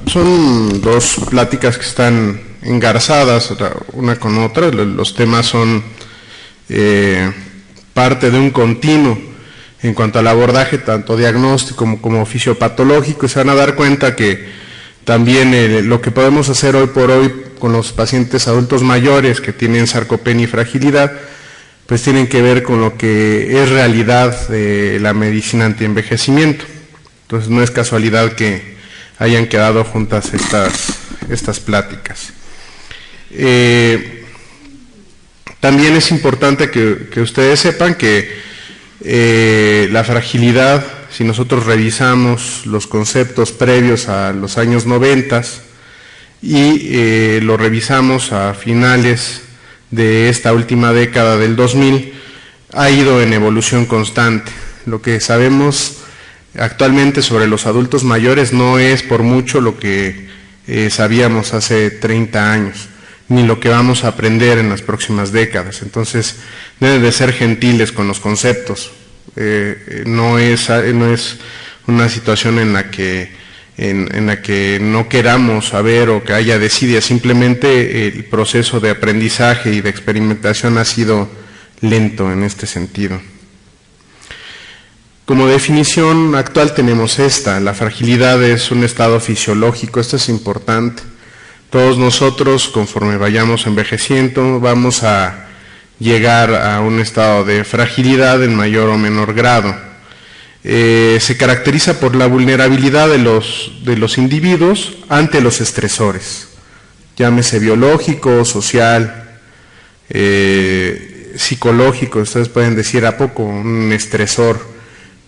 Son dos pláticas que están engarzadas una con otra. Los temas son parte de un continuo en cuanto al abordaje tanto diagnóstico como fisiopatológico, y se van a dar cuenta que también lo que podemos hacer hoy por hoy con los pacientes adultos mayores que tienen sarcopenia y fragilidad, pues tienen que ver con lo que es realidad de la medicina antienvejecimiento. Entonces no es casualidad que hayan quedado juntas estas pláticas. También es importante que ustedes sepan que la fragilidad, si nosotros revisamos los conceptos previos a los años 90 y lo revisamos a finales de esta última década del 2000, ha ido en evolución constante. Lo que sabemos actualmente sobre los adultos mayores no es por mucho lo que sabíamos hace 30 años, ni lo que vamos a aprender en las próximas décadas. Entonces, deben de ser gentiles con los conceptos. No es una situación en la que no queramos saber o que haya desidia, simplemente el proceso de aprendizaje y de experimentación ha sido lento en este sentido. Como definición actual tenemos la fragilidad es un estado fisiológico. Esto es importante. Todos nosotros, conforme vayamos envejeciendo, vamos a llegar a un estado de fragilidad en mayor o menor grado. Se caracteriza por la vulnerabilidad de los individuos ante los estresores, llámese biológico, social, psicológico. Ustedes pueden decir, ¿a poco un estresor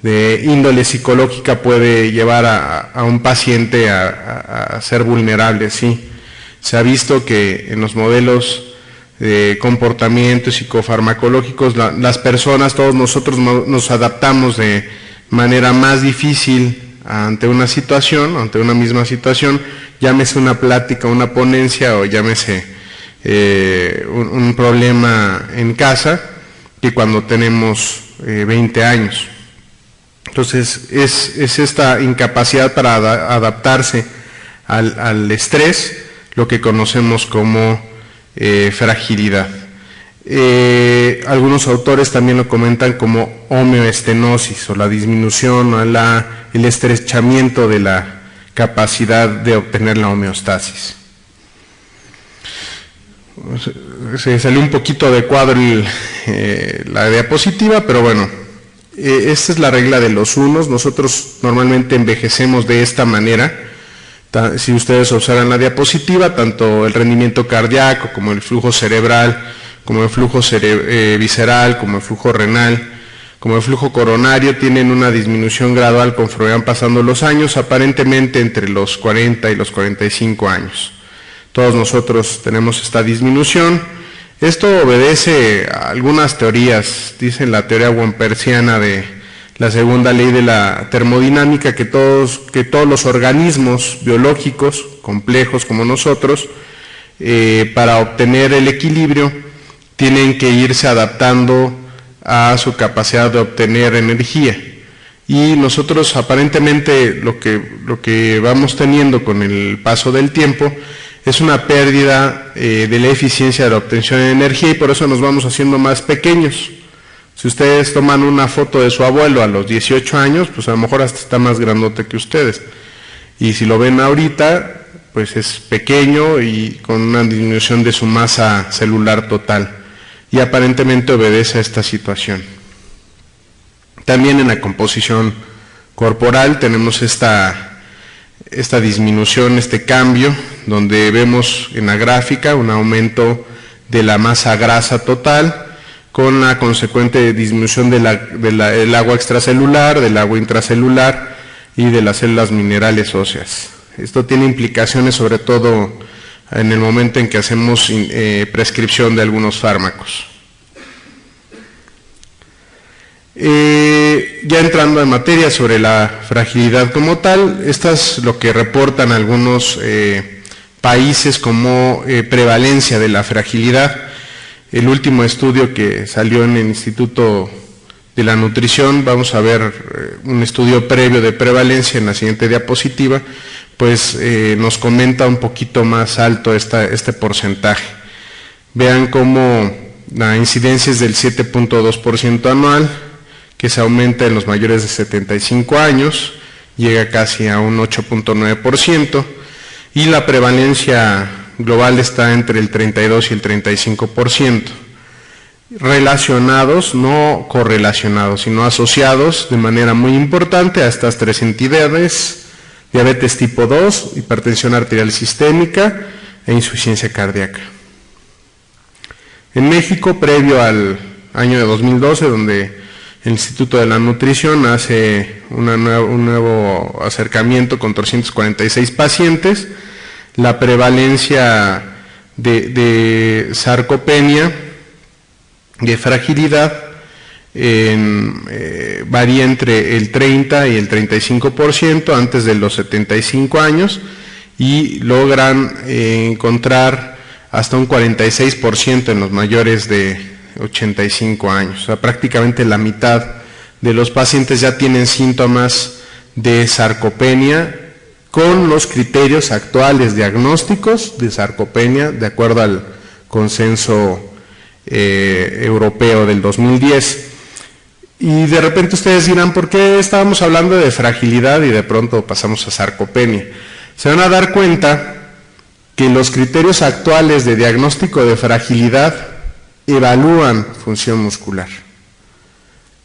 de índole psicológica puede llevar a un paciente a ser vulnerable? Sí, se ha visto que en los modelos de comportamiento psicofarmacológicos, las personas, todos nosotros nos adaptamos de manera más difícil ante una situación, ante una misma situación, llámese una plática, una ponencia o llámese un problema en casa, que cuando tenemos 20 años. Entonces, es esta incapacidad para adaptarse al estrés lo que conocemos como fragilidad. Algunos autores también lo comentan como homeoestenosis, o la disminución o el estrechamiento de la capacidad de obtener la homeostasis. Se salió un poquito de cuadro la diapositiva, pero bueno, esta es la regla de los unos. Nosotros normalmente envejecemos de esta manera. Si ustedes observan la diapositiva, tanto el rendimiento cardíaco como el flujo cerebral, como el flujo visceral, como el flujo renal, como el flujo coronario, tienen una disminución gradual conforme van pasando los años, aparentemente entre los 40 y los 45 años. Todos nosotros tenemos esta disminución. Esto obedece a algunas teorías. Dicen la teoría wompersiana de la segunda ley de la termodinámica, que todos los organismos biológicos complejos como nosotros, para obtener el equilibrio, tienen que irse adaptando a su capacidad de obtener energía. Y nosotros aparentemente lo que vamos teniendo con el paso del tiempo es una pérdida de la eficiencia de la obtención de energía, y por eso nos vamos haciendo más pequeños. Si ustedes toman una foto de su abuelo a los 18 años, pues a lo mejor hasta está más grandote que ustedes. Y si lo ven ahorita, pues es pequeño y con una disminución de su masa celular total. Y aparentemente obedece a esta situación. También en la composición corporal tenemos esta disminución, este cambio, donde vemos en la gráfica un aumento de la masa grasa total, con la consecuente disminución del agua extracelular, del agua intracelular y de las células minerales óseas. Esto tiene implicaciones sobre todo en el momento en que hacemos prescripción de algunos fármacos. Ya entrando en materia sobre la fragilidad como tal, esto es lo que reportan algunos países como prevalencia de la fragilidad. El último estudio que salió en el Instituto de la Nutrición, vamos a ver un estudio previo de prevalencia en la siguiente diapositiva, pues nos comenta un poquito más alto este porcentaje. Vean cómo la incidencia es del 7.2% anual, que se aumenta en los mayores de 75 años, llega casi a un 8.9%, y la prevalencia global está entre el 32 y el 35%. Relacionados, no correlacionados, sino asociados de manera muy importante a estas tres entidades: diabetes tipo 2, hipertensión arterial sistémica e insuficiencia cardíaca. En México, previo al año de 2012, donde el Instituto de la Nutrición hace un nuevo acercamiento con 346 pacientes, la prevalencia de sarcopenia, de fragilidad, varía entre el 30 y el 35% antes de los 75 años, y logran encontrar hasta un 46% en los mayores de 85 años. O sea, prácticamente la mitad de los pacientes ya tienen síntomas de sarcopenia con los criterios actuales diagnósticos de sarcopenia, de acuerdo al consenso europeo del 2010. Y de repente ustedes dirán, ¿por qué estábamos hablando de fragilidad y de pronto pasamos a sarcopenia? Se van a dar cuenta que los criterios actuales de diagnóstico de fragilidad evalúan función muscular,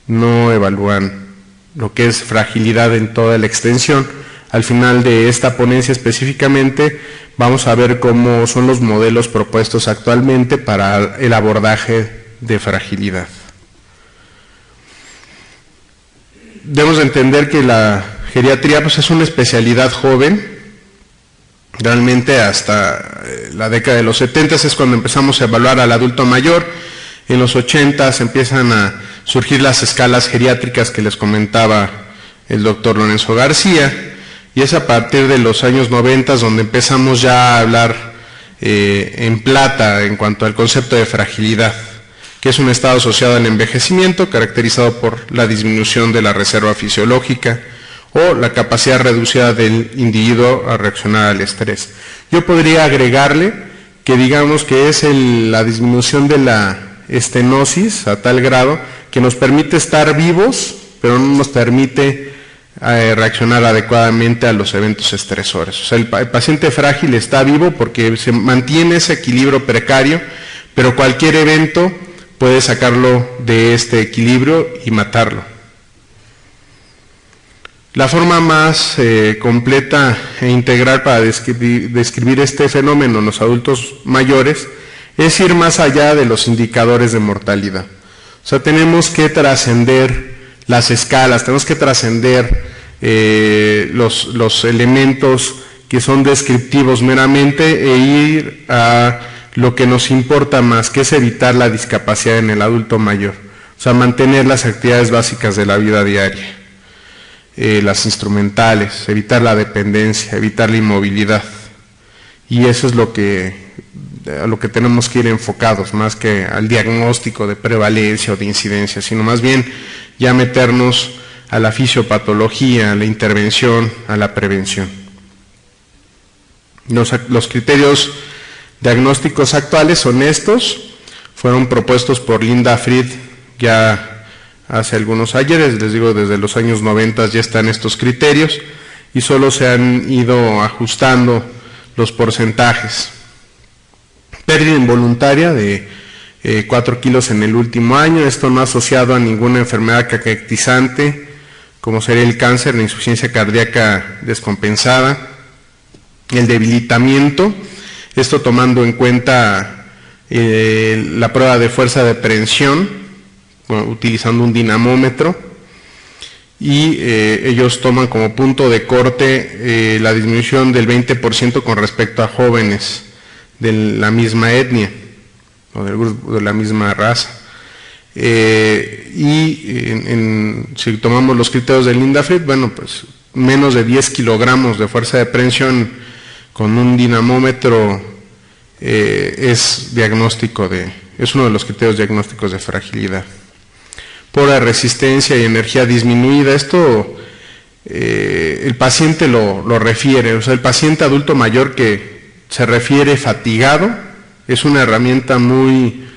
no evalúan lo que es fragilidad en toda la extensión. Al final de esta ponencia específicamente vamos a ver cómo son los modelos propuestos actualmente para el abordaje de fragilidad. Debemos entender que la geriatría pues, es una especialidad joven. Realmente hasta la década de los 70 es cuando empezamos a evaluar al adulto mayor. En los 80 empiezan a surgir las escalas geriátricas que les comentaba el doctor Lorenzo García, y es a partir de los años 90 donde empezamos ya a hablar en plata en cuanto al concepto de fragilidad, que es un estado asociado al envejecimiento caracterizado por la disminución de la reserva fisiológica o la capacidad reducida del individuo a reaccionar al estrés. Yo podría agregarle que digamos que es la disminución de la estenosis a tal grado que nos permite estar vivos, pero no nos permite reaccionar adecuadamente a los eventos estresores. O sea, el paciente frágil está vivo porque se mantiene ese equilibrio precario, pero cualquier evento puede sacarlo de este equilibrio y matarlo. La forma más completa e integral para describir este fenómeno en los adultos mayores es ir más allá de los indicadores de mortalidad. O sea, tenemos que trascender las escalas, tenemos que trascender los elementos que son descriptivos meramente e ir a lo que nos importa más, que es evitar la discapacidad en el adulto mayor. O sea, mantener las actividades básicas de la vida diaria. Las instrumentales, evitar la dependencia, evitar la inmovilidad, y eso es a lo que tenemos que ir enfocados, más que al diagnóstico de prevalencia o de incidencia, sino más bien ya meternos a la fisiopatología, a la intervención, a la prevención. Los criterios diagnósticos actuales son estos, fueron propuestos por Linda Fried ya hace algunos ayeres, les digo, desde los años 90 ya están estos criterios y solo se han ido ajustando los porcentajes. Pérdida involuntaria de 4 kilos en el último año, esto no asociado a ninguna enfermedad caracterizante, como sería el cáncer, la insuficiencia cardíaca descompensada, el debilitamiento, esto tomando en cuenta la prueba de fuerza de prehensión, utilizando un dinamómetro, y ellos toman como punto de corte la disminución del 20% con respecto a jóvenes de la misma etnia o del grupo de la misma raza. Si tomamos los criterios de Linda Fried, bueno, pues menos de 10 kilogramos de fuerza de prehensión con un dinamómetro es uno de los criterios diagnósticos de fragilidad. Por la resistencia y energía disminuida, esto el paciente lo refiere. O sea, el paciente adulto mayor que se refiere fatigado es una herramienta muy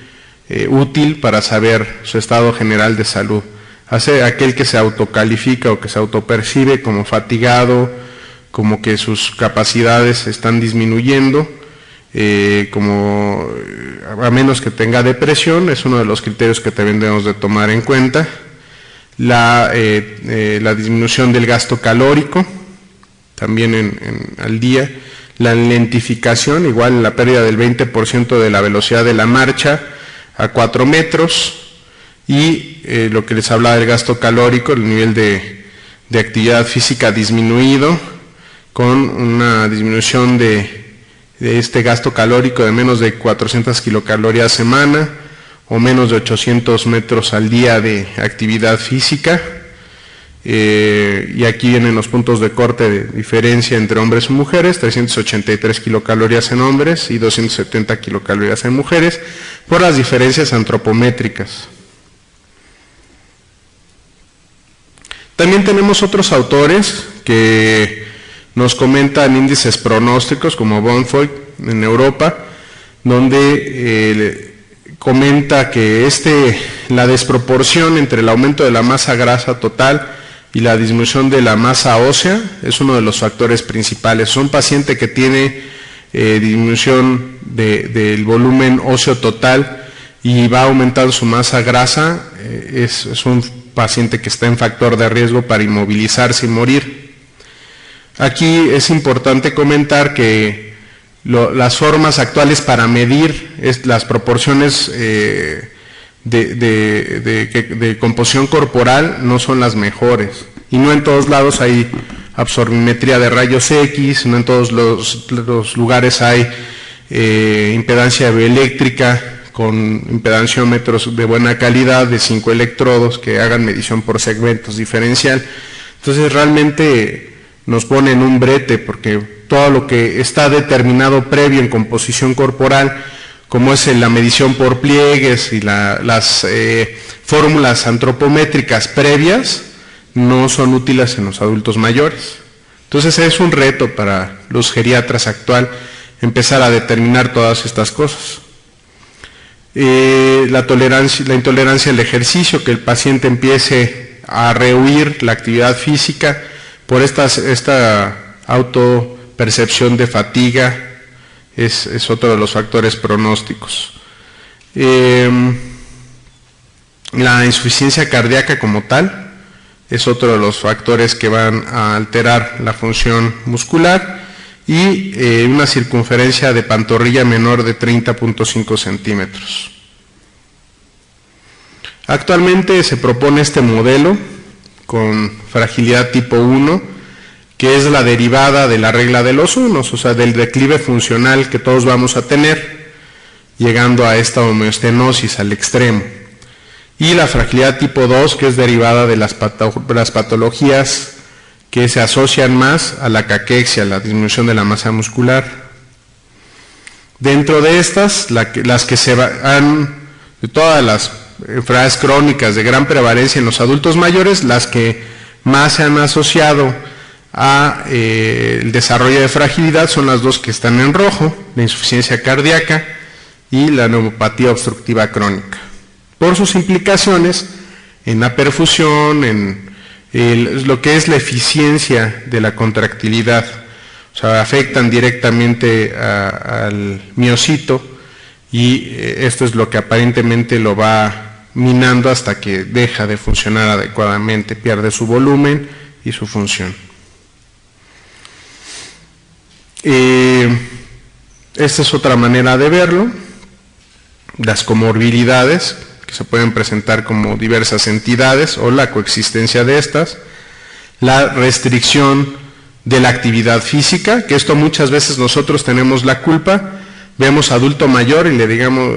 útil para saber su estado general de salud. Hace aquel que se autocalifica o que se autopercibe como fatigado, como que sus capacidades están disminuyendo, a menos que tenga depresión, es uno de los criterios que también debemos de tomar en cuenta. La disminución del gasto calórico, también al día. La lentificación, igual la pérdida del 20% de la velocidad de la marcha a 4 metros. Y lo que les hablaba del gasto calórico, el nivel de actividad física disminuido, con una disminución de este gasto calórico de menos de 400 kilocalorías semana o menos de 800 metros al día de actividad física. Y aquí vienen los puntos de corte de diferencia entre hombres y mujeres: 383 kilocalorías en hombres y 270 kilocalorías en mujeres, por las diferencias antropométricas. También tenemos otros autores que nos comentan índices pronósticos, como Bonfoy en Europa, donde comenta que la desproporción entre el aumento de la masa grasa total y la disminución de la masa ósea es uno de los factores principales. Un paciente que tiene disminución del volumen óseo total y va aumentando su masa grasa, es un paciente que está en factor de riesgo para inmovilizarse y morir. Aquí es importante comentar que las formas actuales para medir las proporciones de composición corporal no son las mejores, y no en todos lados hay absorbimetría de rayos X, no en todos los lugares hay impedancia bioeléctrica con impedanciómetros de buena calidad de 5 electrodos que hagan medición por segmentos diferencial. Entonces realmente nos pone en un brete, porque todo lo que está determinado previo en composición corporal, como es la medición por pliegues y las fórmulas antropométricas previas, no son útiles en los adultos mayores. Entonces es un reto para los geriatras actual empezar a determinar todas estas cosas. La intolerancia al ejercicio, que el paciente empiece a rehuir la actividad física por esta autopercepción de fatiga, es otro de los factores pronósticos. La insuficiencia cardíaca como tal es otro de los factores que van a alterar la función muscular, y una circunferencia de pantorrilla menor de 30.5 centímetros. Actualmente se propone este modelo con fragilidad tipo 1, que es la derivada de la regla de los unos, o sea, del declive funcional que todos vamos a tener, llegando a esta homeostenosis al extremo. Y la fragilidad tipo 2, que es derivada de las patologías que se asocian más a la caquexia, la disminución de la masa muscular. Dentro de estas, las que se van, de todas las enfermedades crónicas de gran prevalencia en los adultos mayores, las que más se han asociado a el desarrollo de fragilidad son las dos que están en rojo: la insuficiencia cardíaca y la neumopatía obstructiva crónica, por sus implicaciones en la perfusión, en lo que es la eficiencia de la contractilidad. O sea, afectan directamente al miocito, y esto es lo que aparentemente lo va minando hasta que deja de funcionar adecuadamente, pierde su volumen y su función. Esta es otra manera de verlo. Las comorbilidades, que se pueden presentar como diversas entidades o la coexistencia de estas. La restricción de la actividad física, que esto muchas veces nosotros tenemos la culpa. Vemos adulto mayor y le digamos,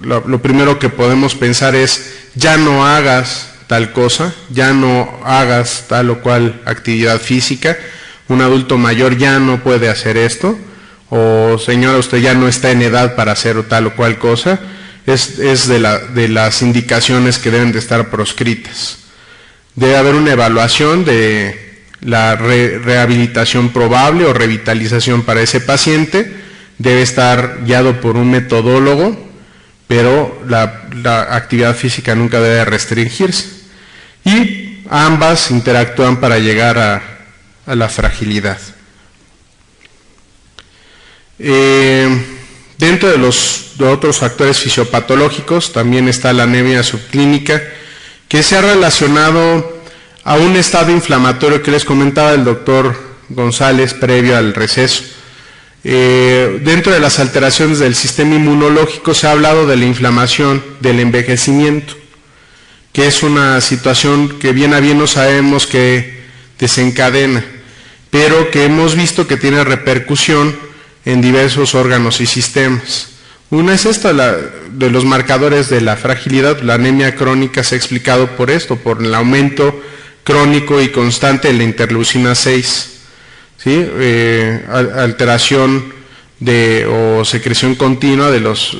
lo primero que podemos pensar es: ya no hagas tal cosa, ya no hagas tal o cual actividad física. Un adulto mayor ya no puede hacer esto, o señora, usted ya no está en edad para hacer tal o cual cosa. Es de las indicaciones que deben de estar proscritas. Debe haber una evaluación de la rehabilitación probable o revitalización para ese paciente debe estar guiado por un metodólogo, pero la actividad física nunca debe restringirse. Y ambas interactúan para llegar a la fragilidad. Dentro de otros factores fisiopatológicos también está la anemia subclínica, que se ha relacionado a un estado inflamatorio que les comentaba el doctor González previo al receso. Dentro de las alteraciones del sistema inmunológico se ha hablado de la inflamación, del envejecimiento, que es una situación que bien a bien no sabemos que desencadena, pero que hemos visto que tiene repercusión en diversos órganos y sistemas. Una es esta, de los marcadores de la fragilidad. La anemia crónica se ha explicado por esto, por el aumento crónico y constante de la interleucina 6, ¿sí? Alteración o secreción continua de los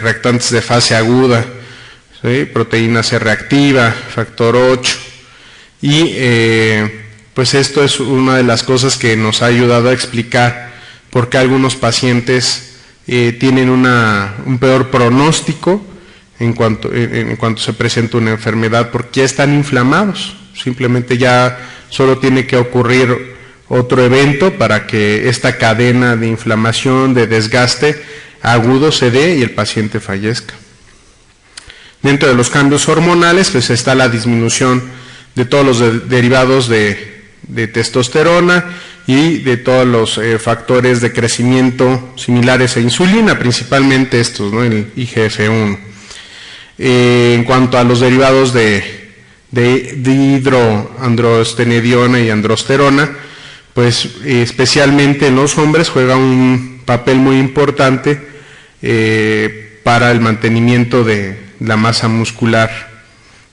reactantes de fase aguda, ¿sí? Proteína C reactiva, factor 8, y pues esto es una de las cosas que nos ha ayudado a explicar por qué algunos pacientes tienen un peor pronóstico en cuanto se presenta una enfermedad, porque ya están inflamados. Simplemente ya solo tiene que ocurrir otro evento para que esta cadena de inflamación, de desgaste agudo se dé y el paciente fallezca. Dentro de los cambios hormonales, pues está la disminución de todos los derivados de testosterona y de todos los factores de crecimiento similares a insulina, principalmente estos, ¿no? El IGF-1. En cuanto a los derivados de dihidroandrostenediona y androsterona, pues especialmente en los hombres juega un papel muy importante para el mantenimiento de la masa muscular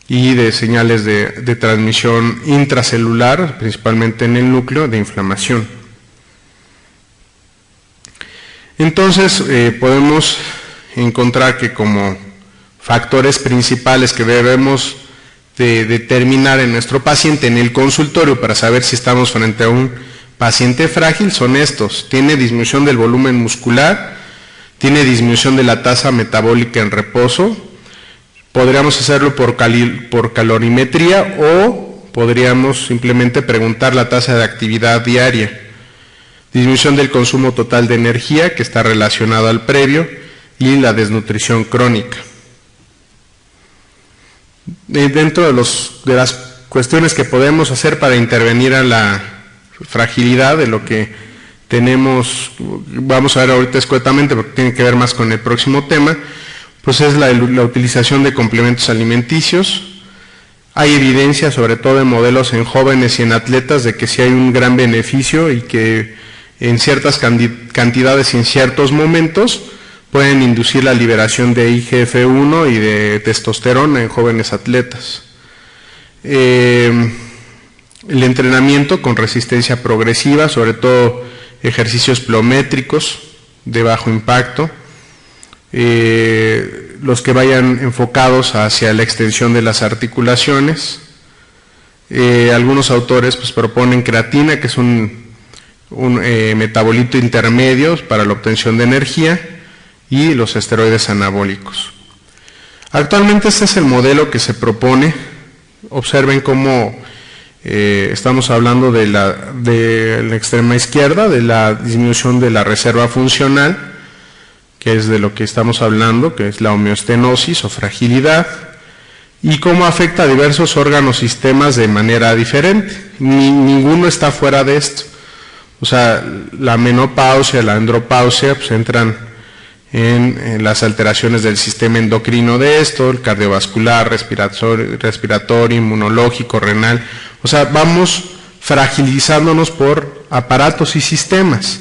y de señales de transmisión intracelular, principalmente en el núcleo, de inflamación. Entonces, podemos encontrar que como factores principales que debemos de determinar en nuestro paciente en el consultorio para saber si estamos frente a un paciente frágil son estos: tiene disminución del volumen muscular, tiene disminución de la tasa metabólica en reposo. Podríamos hacerlo por calorimetría o podríamos simplemente preguntar la tasa de actividad diaria. Disminución del consumo total de energía, que está relacionado al previo, y la desnutrición crónica. Dentro de las cuestiones que podemos hacer para intervenir a la fragilidad, de lo que tenemos, vamos a ver ahorita escuetamente porque tiene que ver más con el próximo tema, pues es la utilización de complementos alimenticios. Hay evidencia, sobre todo en modelos en jóvenes y en atletas, de que sí hay un gran beneficio y que en ciertas cantidades y en ciertos momentos pueden inducir la liberación de IGF-1 y de testosterona en jóvenes atletas. El entrenamiento con resistencia progresiva, sobre todo ejercicios pliométricos de bajo impacto, los que vayan enfocados hacia la extensión de las articulaciones. Algunos autores pues proponen creatina, que es un metabolito intermedio para la obtención de energía, y los esteroides anabólicos. Actualmente este es el modelo que se propone. Observen cómo estamos hablando de la extrema izquierda, de la disminución de la reserva funcional, que es de lo que estamos hablando, que es la homeostenosis o fragilidad, y cómo afecta a diversos órganos y sistemas de manera diferente. Ninguno está fuera de esto. O sea, la menopausia, la andropausia, pues entran en las alteraciones del sistema endocrino de esto, el cardiovascular, respiratorio, inmunológico, renal. O sea, vamos fragilizándonos por aparatos y sistemas.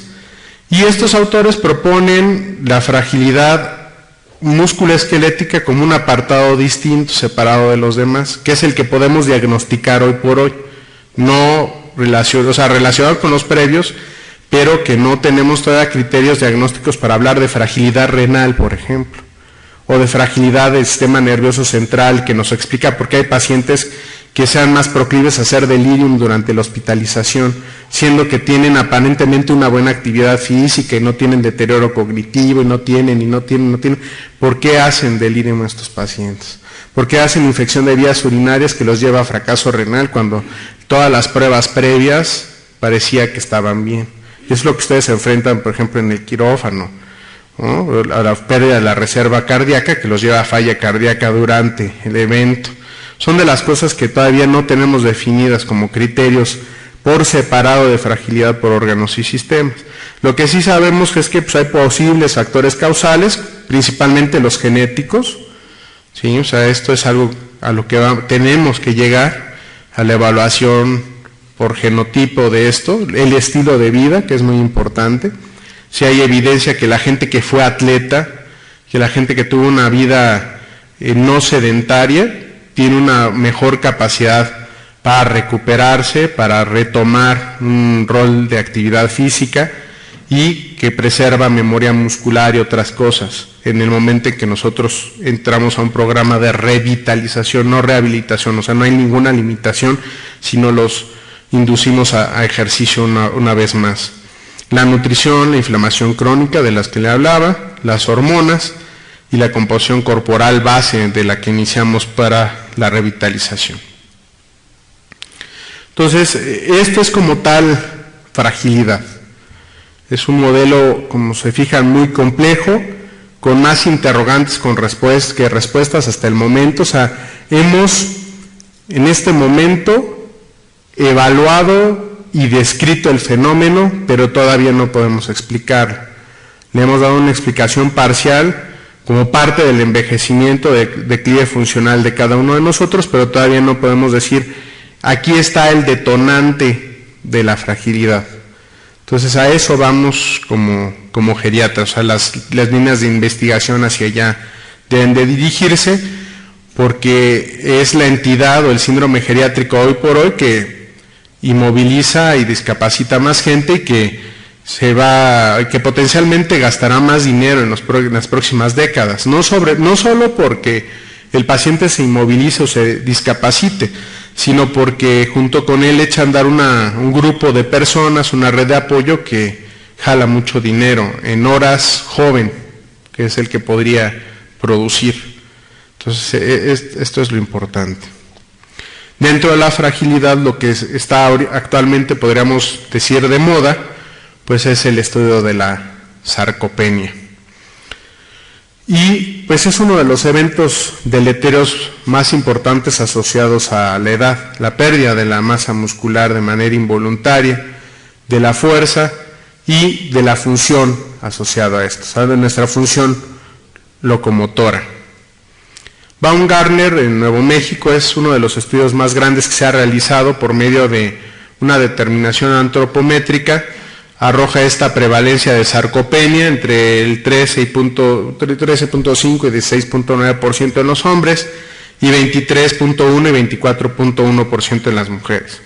Y estos autores proponen la fragilidad musculoesquelética como un apartado distinto, separado de los demás, que es el que podemos diagnosticar hoy por hoy, no relacionado con los previos, pero que no tenemos todavía criterios diagnósticos para hablar de fragilidad renal, por ejemplo, o de fragilidad del sistema nervioso central, que nos explica por qué hay pacientes que sean más proclives a hacer delirium durante la hospitalización, siendo que tienen aparentemente una buena actividad física y no tienen deterioro cognitivo y no tienen. ¿Por qué hacen delirium a estos pacientes? ¿Por qué hacen infección de vías urinarias que los lleva a fracaso renal cuando todas las pruebas previas parecía que estaban bien? Y es lo que ustedes se enfrentan, por ejemplo, en el quirófano, ¿no? A la pérdida de la reserva cardíaca que los lleva a falla cardíaca durante el evento. Son de las cosas que todavía no tenemos definidas como criterios por separado de fragilidad por órganos y sistemas. Lo que sí sabemos es que pues, hay posibles factores causales, principalmente los genéticos, ¿sí? O sea, esto es algo a lo que tenemos que llegar a la evaluación por genotipo de esto, el estilo de vida, que es muy importante. Si hay evidencia que la gente que fue atleta, que la gente que tuvo una vida no sedentaria, tiene una mejor capacidad para recuperarse, para retomar un rol de actividad física y que preserva memoria muscular y otras cosas en el momento en que nosotros entramos a un programa de revitalización, no rehabilitación. O sea, no hay ninguna limitación, sino los inducimos a ejercicio una vez más. La nutrición, la inflamación crónica de las que le hablaba, las hormonas y la composición corporal base de la que iniciamos para la revitalización. Entonces, esto es como tal fragilidad. Es un modelo, como se fijan, muy complejo, con más interrogantes que respuestas hasta el momento. O sea, hemos en este momento evaluado y descrito el fenómeno, pero todavía no podemos explicarlo. Le hemos dado una explicación parcial como parte del envejecimiento, declive funcional de cada uno de nosotros, pero todavía no podemos decir, aquí está el detonante de la fragilidad. Entonces a eso vamos como geriatras, o sea, las líneas de investigación hacia allá deben de dirigirse, porque es la entidad o el síndrome geriátrico hoy por hoy que inmoviliza y discapacita a más gente y que potencialmente gastará más dinero en las próximas décadas, no solo porque el paciente se inmovilice o se discapacite, sino porque junto con él echa a andar un grupo de personas, una red de apoyo que jala mucho dinero en horas joven, que es el que podría producir. Entonces, esto es lo importante. Dentro de la fragilidad, lo que está actualmente, podríamos decir, de moda, pues es el estudio de la sarcopenia. Y pues es uno de los eventos deleterios más importantes asociados a la edad, la pérdida de la masa muscular de manera involuntaria, de la fuerza y de la función asociada a esto, ¿sabe? De nuestra función locomotora. Baumgartner en Nuevo México es uno de los estudios más grandes que se ha realizado por medio de una determinación antropométrica. Arroja esta prevalencia de sarcopenia entre el 13.5 y 16.9% en los hombres y 23.1 y 24.1% en las mujeres.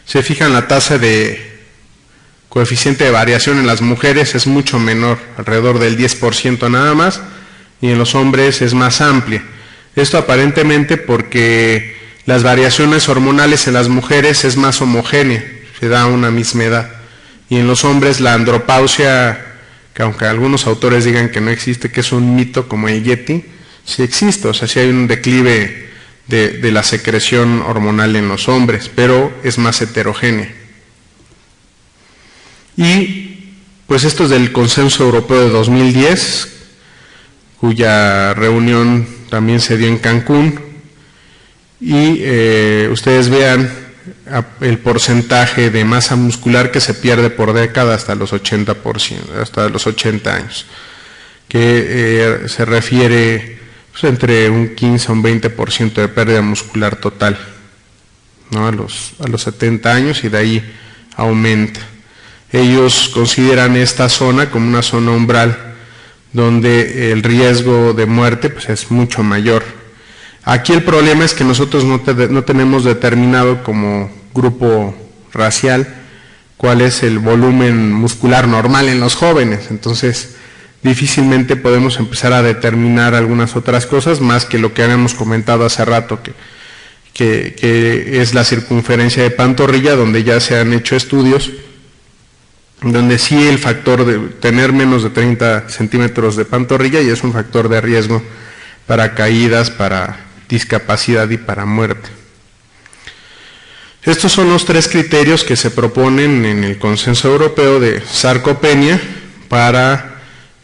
Se fijan, la tasa de coeficiente de variación en las mujeres es mucho menor, alrededor del 10% nada más, y en los hombres es más amplia. Esto aparentemente porque las variaciones hormonales en las mujeres es más homogénea, se da a una misma edad, y en los hombres la andropausia, que aunque algunos autores digan que no existe, que es un mito como el Yeti, sí existe. O sea, sí hay un declive de la secreción hormonal en los hombres, pero es más heterogénea. Y pues esto es del Consenso Europeo de 2010, cuya reunión también se dio en Cancún, y ustedes vean el porcentaje de masa muscular que se pierde por década hasta los 80%, hasta los 80 años, que se refiere pues, entre un 15 a un 20% de pérdida muscular total, ¿no? a los 70 años, y de ahí aumenta. Ellos consideran esta zona como una zona umbral donde el riesgo de muerte pues, es mucho mayor. Aquí el problema es que nosotros no tenemos determinado como grupo racial cuál es el volumen muscular normal en los jóvenes, entonces difícilmente podemos empezar a determinar algunas otras cosas más que lo que habíamos comentado hace rato, que que es la circunferencia de pantorrilla, donde ya se han hecho estudios, donde sí el factor de tener menos de 30 centímetros de pantorrilla y es un factor de riesgo para caídas, para discapacidad y para muerte. Estos son los 3 criterios que se proponen en el Consenso Europeo de Sarcopenia para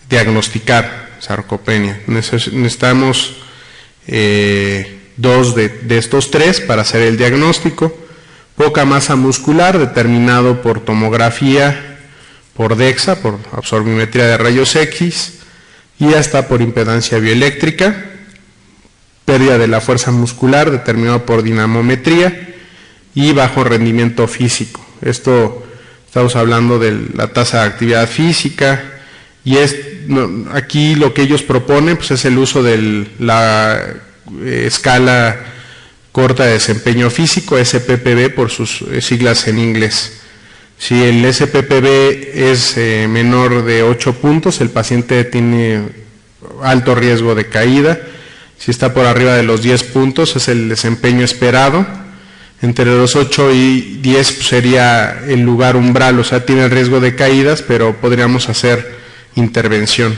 diagnosticar sarcopenia. Necesitamos 2 de estos 3 para hacer el diagnóstico: poca masa muscular determinado por tomografía, por DEXA, por absorbimetría de rayos X, y hasta por impedancia bioeléctrica; pérdida de la fuerza muscular determinado por dinamometría; y bajo rendimiento físico. Esto estamos hablando de la tasa de actividad física, y aquí lo que ellos proponen pues es el uso de la escala corta de desempeño físico, SPPB por sus siglas en inglés. Si el SPPB es menor de 8 puntos, el paciente tiene alto riesgo de caída. Si está por arriba de los 10 puntos, es el desempeño esperado. Entre los 8 y 10 sería el lugar umbral, o sea, tiene riesgo de caídas, pero podríamos hacer intervención.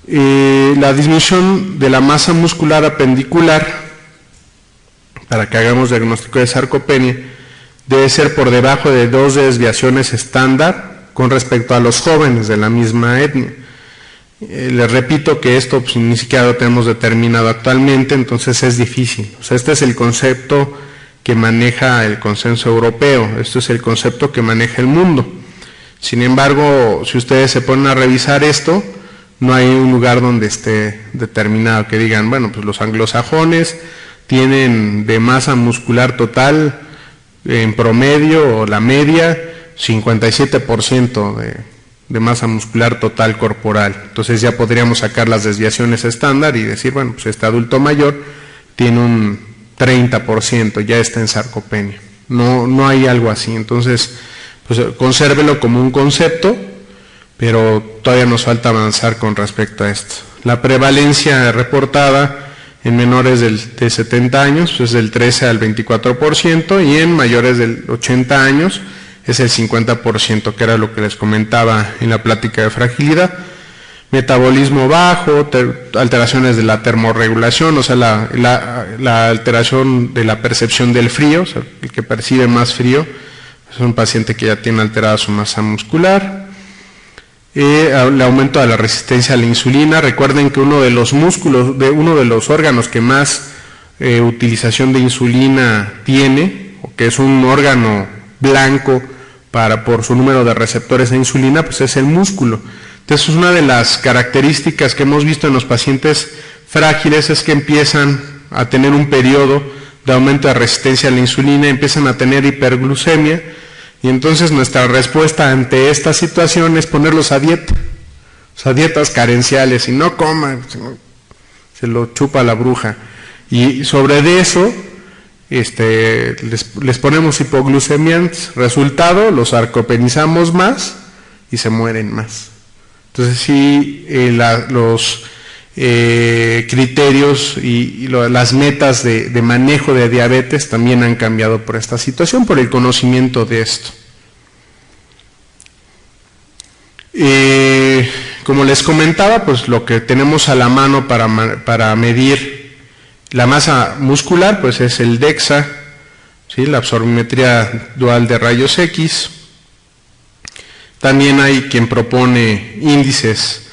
La disminución de la masa muscular apendicular, para que hagamos diagnóstico de sarcopenia, debe ser por debajo de 2 desviaciones estándar con respecto a los jóvenes de la misma etnia. Les repito que esto pues, ni siquiera lo tenemos determinado actualmente, entonces es difícil. O sea, este es el concepto que maneja el Consenso Europeo, este es el concepto que maneja el mundo. Sin embargo, si ustedes se ponen a revisar esto, no hay un lugar donde esté determinado que digan, bueno, pues los anglosajones tienen de masa muscular total en promedio o la media 57% de masa muscular total corporal. Entonces ya podríamos sacar las desviaciones estándar y decir, bueno, pues este adulto mayor tiene un 30%, ya está en sarcopenia. No hay algo así. Entonces, pues consérvelo como un concepto, pero todavía nos falta avanzar con respecto a esto. La prevalencia reportada en menores de 70 años pues es del 13 al 24%, y en mayores de 80 años es el 50%, que era lo que les comentaba en la plática de fragilidad. Metabolismo bajo, alteraciones de la termorregulación, o sea, la alteración de la percepción del frío, o sea, el que percibe más frío es un paciente que ya tiene alterada su masa muscular. El aumento de la resistencia a la insulina. Recuerden que uno de los músculos, uno de los órganos que más utilización de insulina tiene, o que es un órgano blanco por su número de receptores de insulina, pues es el músculo. Entonces, una de las características que hemos visto en los pacientes frágiles es que empiezan a tener un periodo de aumento de resistencia a la insulina, empiezan a tener hiperglucemia, y entonces nuestra respuesta ante esta situación es ponerlos a dieta, o sea, dietas carenciales, y no coman, se lo chupa la bruja. Y sobre de eso les ponemos hipoglucemiantes. Resultado, los sarcopenizamos más y se mueren más. Entonces sí, los criterios y las metas de manejo de diabetes también han cambiado por esta situación, por el conocimiento de esto. Como les comentaba, pues lo que tenemos a la mano para medir la masa muscular pues es el DEXA, ¿sí? La absorbimetría dual de rayos X. También hay quien propone índices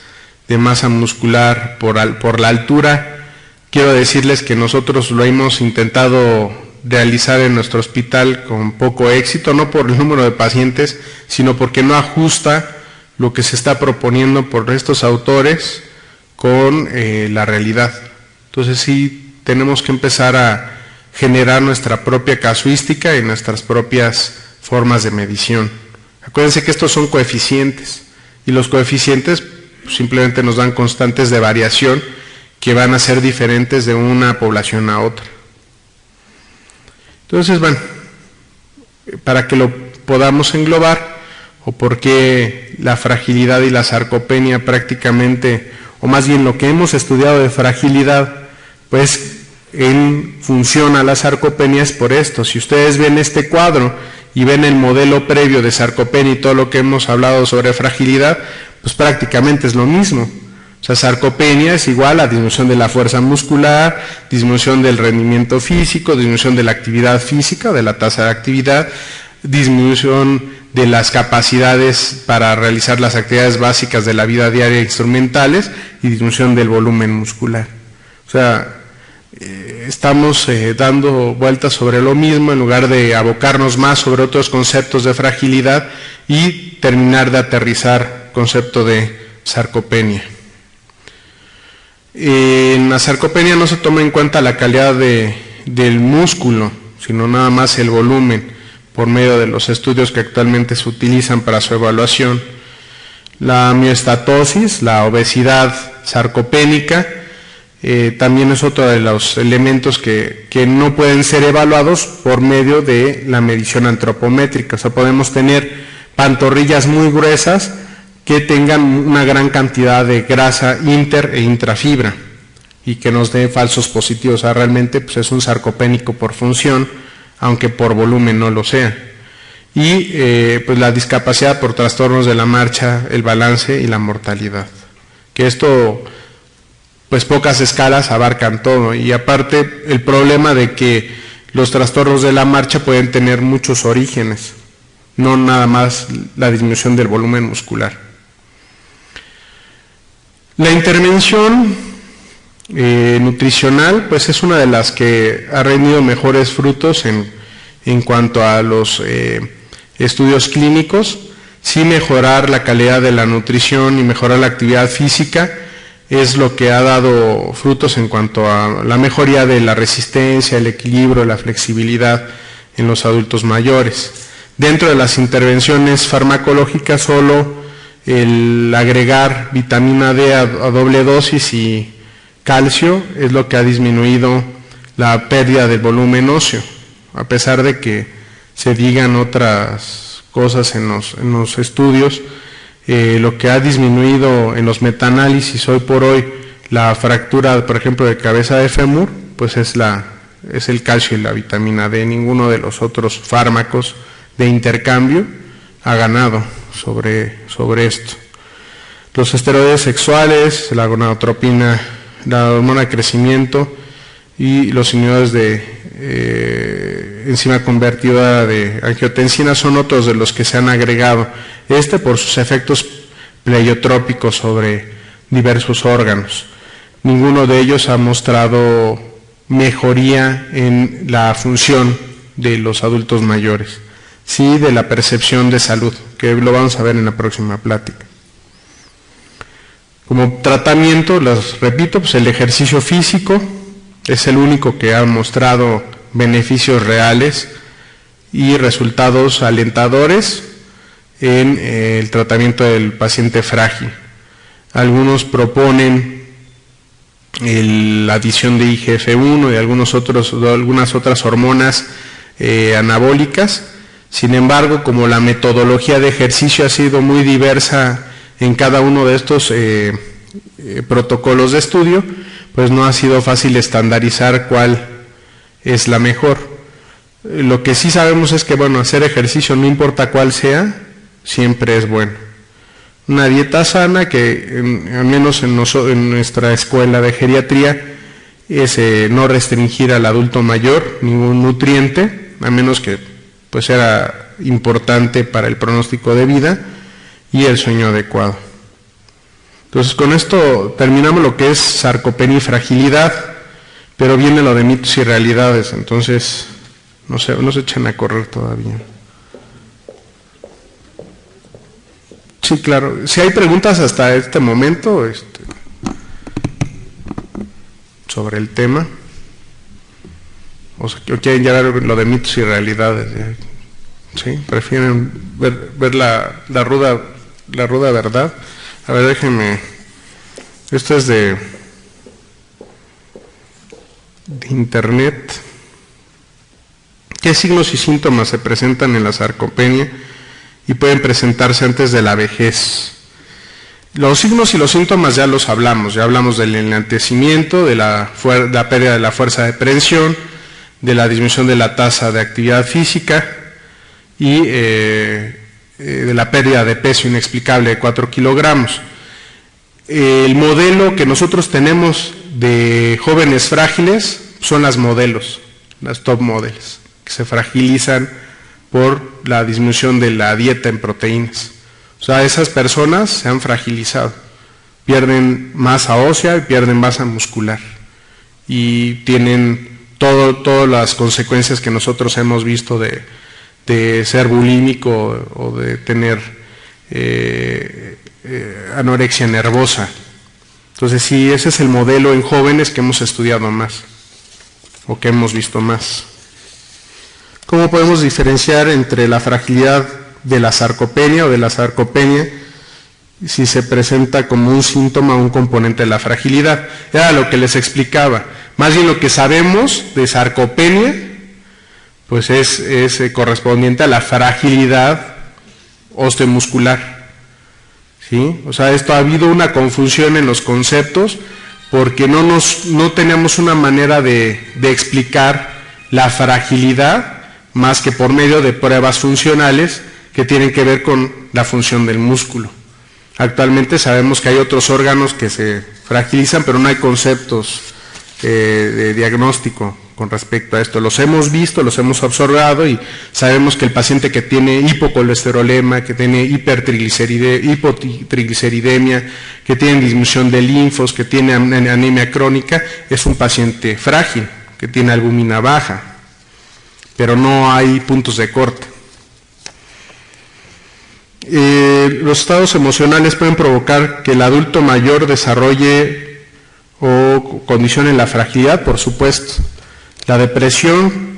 de masa muscular por la altura. Quiero decirles que nosotros lo hemos intentado realizar en nuestro hospital con poco éxito, no por el número de pacientes, sino porque no ajusta lo que se está proponiendo por estos autores con la realidad. Entonces sí, tenemos que empezar a generar nuestra propia casuística y nuestras propias formas de medición. Acuérdense que estos son coeficientes, y los coeficientes simplemente nos dan constantes de variación que van a ser diferentes de una población a otra. Entonces, bueno, para que lo podamos englobar, o por qué la fragilidad y la sarcopenia prácticamente, o más bien lo que hemos estudiado de fragilidad, pues en función a la sarcopenia es por esto. Si ustedes ven este cuadro y ven el modelo previo de sarcopenia y todo lo que hemos hablado sobre fragilidad, pues prácticamente es lo mismo. O sea, sarcopenia es igual a disminución de la fuerza muscular, disminución del rendimiento físico, disminución de la actividad física, de la tasa de actividad, disminución de las capacidades para realizar las actividades básicas de la vida diaria instrumentales y disminución del volumen muscular. O sea, estamos dando vueltas sobre lo mismo en lugar de abocarnos más sobre otros conceptos de fragilidad y terminar de aterrizar el concepto de sarcopenia. En la sarcopenia no se toma en cuenta la calidad del músculo, sino nada más el volumen, por medio de los estudios que actualmente se utilizan para su evaluación. La miostatosis, la obesidad sarcopénica, también es otro de los elementos que no pueden ser evaluados por medio de la medición antropométrica. O sea, podemos tener pantorrillas muy gruesas que tengan una gran cantidad de grasa inter e intrafibra y que nos dé falsos positivos. O sea, realmente pues es un sarcopénico por función, aunque por volumen no lo sea. Y pues la discapacidad por trastornos de la marcha, el balance y la mortalidad. Que esto, pues pocas escalas abarcan todo. Y aparte el problema de que los trastornos de la marcha pueden tener muchos orígenes, no nada más la disminución del volumen muscular. La intervención nutricional, pues es una de las que ha rendido mejores frutos en cuanto a los estudios clínicos. Sí, mejorar la calidad de la nutrición y mejorar la actividad física es lo que ha dado frutos en cuanto a la mejoría de la resistencia, el equilibrio, la flexibilidad en los adultos mayores. Dentro de las intervenciones farmacológicas, solo el agregar vitamina D a doble dosis y calcio es lo que ha disminuido la pérdida del volumen óseo, a pesar de que se digan otras cosas en los estudios. Lo que ha disminuido en los metaanálisis hoy por hoy la fractura, por ejemplo, de cabeza de fémur, pues es el calcio y la vitamina D. Ninguno de los otros fármacos de intercambio ha ganado sobre esto. Los esteroides sexuales, la gonadotropina, la hormona de crecimiento y los inhibidores de enzima convertidora de angiotensina son otros de los que se han agregado. Por sus efectos pleiotrópicos sobre diversos órganos. Ninguno de ellos ha mostrado mejoría en la función de los adultos mayores, sí de la percepción de salud, que lo vamos a ver en la próxima plática. Como tratamiento, les repito, pues el ejercicio físico es el único que ha mostrado beneficios reales y resultados alentadores en el tratamiento del paciente frágil. Algunos proponen la adición de IGF-1 y algunas otras hormonas anabólicas. Sin embargo, como la metodología de ejercicio ha sido muy diversa en cada uno de estos protocolos de estudio, pues no ha sido fácil estandarizar cuál es la mejor. Lo que sí sabemos es que, bueno, hacer ejercicio, no importa cuál sea, siempre es bueno. Una dieta sana que, al menos en nuestra escuela de geriatría, es no restringir al adulto mayor ningún nutriente, a menos que pues era importante para el pronóstico de vida, y el sueño adecuado. Entonces, con esto terminamos lo que es sarcopenia y fragilidad, pero viene lo de mitos y realidades. Entonces, no se echen a correr todavía. Sí, claro. Si hay preguntas hasta este momento sobre el tema, o quieren ya ver lo de mitos y realidades, ¿sí? Prefieren ver la ruda verdad. A ver, déjenme. Esto es de internet. ¿Qué signos y síntomas se presentan en la sarcopenia y pueden presentarse antes de la vejez? Los signos y los síntomas ya los hablamos, ya hablamos del enlentecimiento, de la pérdida de la fuerza de prehensión, de la disminución de la tasa de actividad física y de la pérdida de peso inexplicable de 4 kilogramos. El modelo que nosotros tenemos de jóvenes frágiles son las modelos, las top models, que se fragilizan por la disminución de la dieta en proteínas. O sea, esas personas se han fragilizado, pierden masa ósea y pierden masa muscular y tienen todas las consecuencias que nosotros hemos visto de ser bulímico o de tener anorexia nervosa. Entonces sí, ese es el modelo en jóvenes que hemos estudiado más o que hemos visto más. ¿Cómo podemos diferenciar entre la fragilidad de la sarcopenia o de la sarcopenia si se presenta como un síntoma o un componente de la fragilidad? Era lo que les explicaba. Más bien lo que sabemos de sarcopenia pues es correspondiente a la fragilidad osteomuscular. ¿Sí? O sea, esto ha habido una confusión en los conceptos porque no tenemos una manera de explicar la fragilidad más que por medio de pruebas funcionales que tienen que ver con la función del músculo. Actualmente sabemos que hay otros órganos que se fragilizan, pero no hay conceptos de diagnóstico con respecto a esto. Los hemos visto, los hemos observado y sabemos que el paciente que tiene hipocolesterolema, que tiene hipotrigliceridemia, que tiene disminución de linfos, que tiene anemia crónica, es un paciente frágil, que tiene albúmina baja, pero no hay puntos de corte. Los estados emocionales pueden provocar que el adulto mayor desarrolle o condicione la fragilidad, por supuesto. La depresión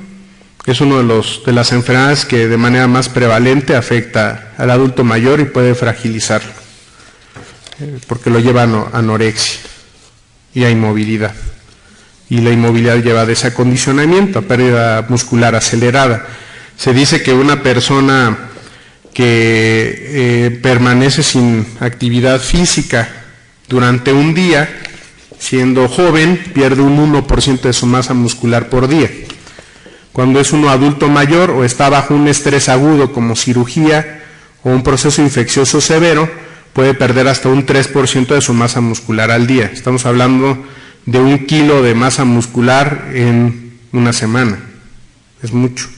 es una de las enfermedades que de manera más prevalente afecta al adulto mayor y puede fragilizarlo, porque lo lleva a anorexia y a inmovilidad. Y la inmovilidad lleva a desacondicionamiento, a pérdida muscular acelerada. Se dice que una persona que permanece sin actividad física durante un día, siendo joven, pierde un 1% de su masa muscular por día. Cuando es uno adulto mayor o está bajo un estrés agudo como cirugía o un proceso infeccioso severo, puede perder hasta un 3% de su masa muscular al día. Estamos hablando de 1 kilo de masa muscular en una semana. Es mucho.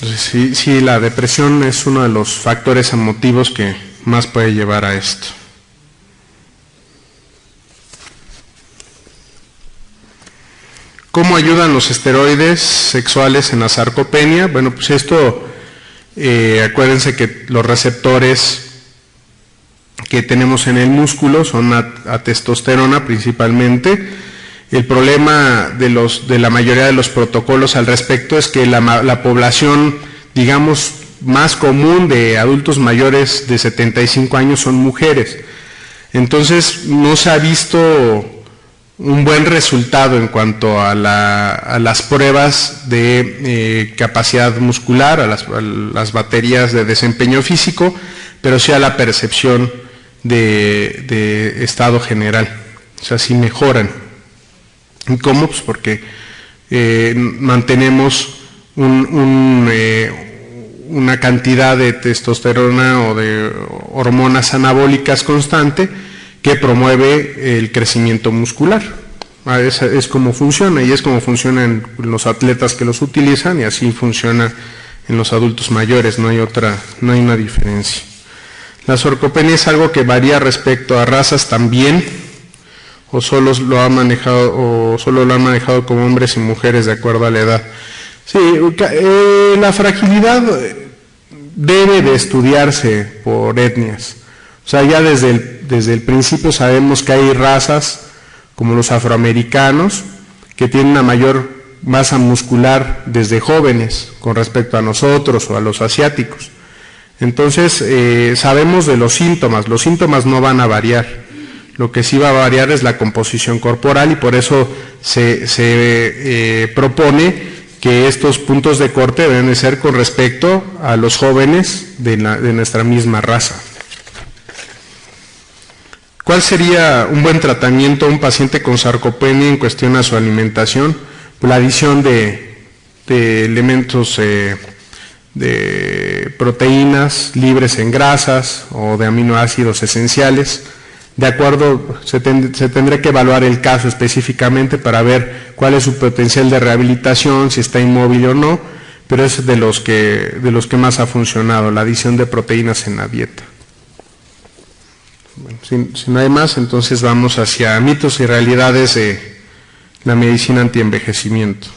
Entonces, sí, la depresión es uno de los factores emotivos que más puede llevar a esto. ¿Cómo ayudan los esteroides sexuales en la sarcopenia? Bueno, pues esto, acuérdense que los receptores que tenemos en el músculo son a testosterona principalmente. El problema de la mayoría de los protocolos al respecto es que la población, digamos, más común de adultos mayores de 75 años son mujeres. Entonces, no se ha visto un buen resultado en cuanto a las pruebas de capacidad muscular, a las baterías de desempeño físico, pero sí a la percepción de estado general. O sea, sí mejoran. ¿Y cómo? Pues porque mantenemos una cantidad de testosterona o de hormonas anabólicas constante que promueve el crecimiento muscular. Es como funciona, y es como funciona en los atletas que los utilizan, y así funciona en los adultos mayores, no hay una diferencia. La sarcopenia es algo que varía respecto a razas también, o solo lo han manejado como hombres y mujeres de acuerdo a la edad. Sí, la fragilidad debe de estudiarse por etnias. O sea, ya desde el principio sabemos que hay razas como los afroamericanos que tienen una mayor masa muscular desde jóvenes con respecto a nosotros o a los asiáticos. Entonces, sabemos de los síntomas no van a variar. Lo que sí va a variar es la composición corporal, y por eso se propone que estos puntos de corte deben de ser con respecto a los jóvenes de nuestra misma raza. ¿Cuál sería un buen tratamiento a un paciente con sarcopenia en cuestión a su alimentación? Pues la adición de elementos de proteínas libres en grasas o de aminoácidos esenciales. De acuerdo, se tendrá que evaluar el caso específicamente para ver cuál es su potencial de rehabilitación, si está inmóvil o no, pero es de los que más ha funcionado, la adición de proteínas en la dieta. Bueno, si no hay más, entonces vamos hacia mitos y realidades de la medicina antienvejecimiento.